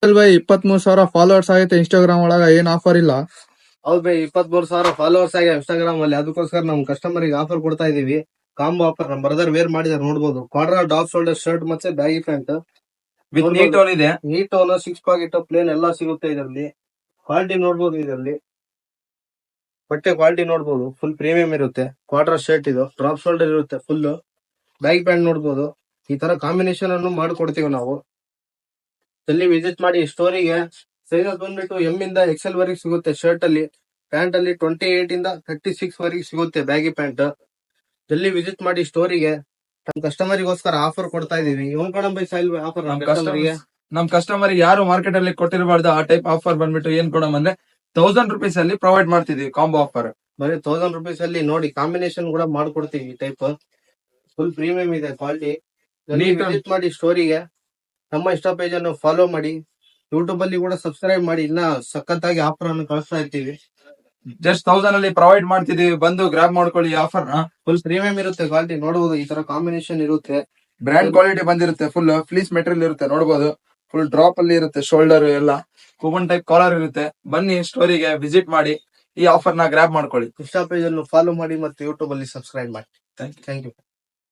By 23,000 followers ಆಗೈತೆ Instagram ಒಳಗ, ಏನ್ ಆಫರ್ ಇಲ್ಲ? ಹೌದ್ ಬೈ, 23,000 ಫಾಲೋವರ್ಸ್ ಆಗಿ ಇನ್ಸ್ಟಾಗ್ರಾಮ್ ಅಲ್ಲಿ. ಅದಕ್ಕೋಸ್ಕರ ನಮ್ ಕಸ್ಟಮರ್ ಗೆ ಆಫರ್ ಕೊಡ್ತಾ ಇದೀವಿ. Combo offer. ನಮ್ ಬ್ರದರ್ ವೇರ್ ಮಾಡಿದಾರೆ, ನೋಡಬಹುದು. ಕ್ವಾಡ್ರಾ ಟಾಪ್ ಶೋಲ್ಡರ್ ಶರ್ಟ್ ಮತ್ತೆ baggy pant with neat tone ಇದೆ. ನೀಟ್ ಟೋನ್, 6 ಪಾಕೆಟ್, ಪ್ಲೇನ್ ಎಲ್ಲಾ ಸಿಗುತ್ತೆ ಇದರಲ್ಲಿ. ಕ್ವಾಲಿಟಿ ನೋಡಬಹುದು. ಇದರಲ್ಲಿ ಬಟ್ಟೆ ಕ್ವಾಲಿಟಿ ನೋಡಬಹುದು, ಫುಲ್ ಪ್ರೀಮಿಯಂ ಇರುತ್ತೆ. ಕ್ವಾಡ್ರಾ ಶರ್ಟ್ ಇದು, ಡ್ರಾಪ್ ಶೋಲ್ಡರ್ ಇರುತ್ತೆ ಫುಲ್. ಬ್ಯಾಗಿ ಪ್ಯಾಂಟ್ ನೋಡಬಹುದು. ಈ ತರ ಕಾಂಬಿನೇಷನ್ ಅನ್ನು ಮಾಡ್ಕೊಡ್ತೀವಿ ನಾವು. ಇಲ್ಲಿ ವಿಸಿಟ್ ಮಾಡಿ ಸ್ಟೋರಿಗೆ. ಸೈಜಸ್ ಬಂದ್ಬಿಟ್ಟು ಎಂ ಇಂದ ಎಕ್ಸೆಲ್ ವರೆಗೆ ಸಿಗುತ್ತೆ ಶರ್ಟ್ ಅಲ್ಲಿ. ಪ್ಯಾಂಟ್ ಅಲ್ಲಿ 28 ಇಂದ 36 ವರೆಗೆ ಸಿಗುತ್ತೆ ಬ್ಯಾಗಿ ಪ್ಯಾಂಟ್. ಜಲ್ದಿ ವಿಸಿಟ್ ಮಾಡಿ ಸ್ಟೋರಿಗೆ. ನಮ್ ಕಸ್ಟಮರ್ ಗೋಸ್ಕರ ಆಫರ್ ಕೊಡ್ತಾ ಇದೀವಿ. ಇವನ್ ಕಡೆ ಬೈ ಸೈಲ್ ಆಫರ್ ನಮ್ ಕಸ್ಟಮರ್ ಯಾರು ಮಾರ್ಕೆಟ್ ಅಲ್ಲಿ ಕೊಟ್ಟಿರಬಾರ್ದು ಆ ಟೈಪ್ ಆಫರ್ ಬಂದ್ಬಿಟ್ಟು ಏನ್ ಕೊಡಮ್ ಅಂದ್ರೆ 1000 rupees ಅಲ್ಲಿ ಪ್ರೊವೈಡ್ ಮಾಡ್ತಿದೀವಿ ಕಾಂಬೋ ಆಫರ್. ಬರೀ 1000 rupees ಅಲ್ಲಿ ನೋಡಿ, ಕಾಂಬಿನೇಷನ್ ಕೂಡ ಮಾಡ್ಕೊಡ್ತೀವಿ. ಈ ಟೈಪ್ ಫುಲ್ ಪ್ರೀಮಿಯಂ ಇದೆ ಕ್ವಾಲಿಟಿ. ವಿಸಿಟ್ ಮಾಡಿ ಸ್ಟೋರಿಗೆ. ನಮ್ಮ ಇನ್ಸ್ಟಾ ಪೇಜ್ ಅನ್ನು ಫಾಲೋ ಮಾಡಿ. ಯೂಟ್ಯೂಬ್ ಅಲ್ಲಿ ಕೂಡ ಸಬ್ಸ್ಕ್ರೈಬ್ ಮಾಡಿ. ಇನ್ನ ಸಖತ್ತಾಗಿ ಆಫರ್ ಅನ್ನು ಕಳಿಸ್ತಾ ಇರ್ತೀವಿ. ಜಸ್ಟ್ 1000 ಅಲ್ಲಿ ಪ್ರೊವೈಡ್ ಮಾಡ್ತಿದೀವಿ, ಬಂದು ಗ್ರಾಬ್ ಮಾಡ್ಕೊಳ್ಳಿ ಆಫರ್ ನ. ಫುಲ್ ಪ್ರೀಮಿಯಂ ಇರುತ್ತೆ ಕ್ವಾಲಿಟಿ ನೋಡಬಹುದು. ಈ ತರ ಕಾಂಬಿನೇಷನ್ ಇರುತ್ತೆ. ಬ್ರ್ಯಾಂಡ್ ಕ್ವಾಲಿಟಿ ಬಂದಿರುತ್ತೆ. ಫುಲ್ ಫ್ಲೀಸ್ ಮೆಟೀರಿಯಲ್ ಇರುತ್ತೆ ನೋಡಬಹುದು. ಫುಲ್ ಡ್ರಾಪ್ ಅಲ್ಲಿ ಇರುತ್ತೆ, ಶೋಲ್ಡರ್ ಎಲ್ಲ ಕೂಪನ್ ಟೈಪ್ ಕಾಲರ್ ಇರುತ್ತೆ. ಬನ್ನಿ ಸ್ಟೋರಿಗೆ ವಿಸಿಟ್ ಮಾಡಿ, ಈ ಆಫರ್ ನ ಗ್ರಾಬ್ ಮಾಡ್ಕೊಳ್ಳಿ. ಇನ್ಸ್ಟಾ ಪೇಜ್ ಅನ್ನು ಫಾಲೋ ಮಾಡಿ ಮತ್ತು ಯೂಟ್ಯೂಬ್ ಅಲ್ಲಿ ಸಬ್ಸ್ಕ್ರೈಬ್ ಮಾಡಿ. Thank you.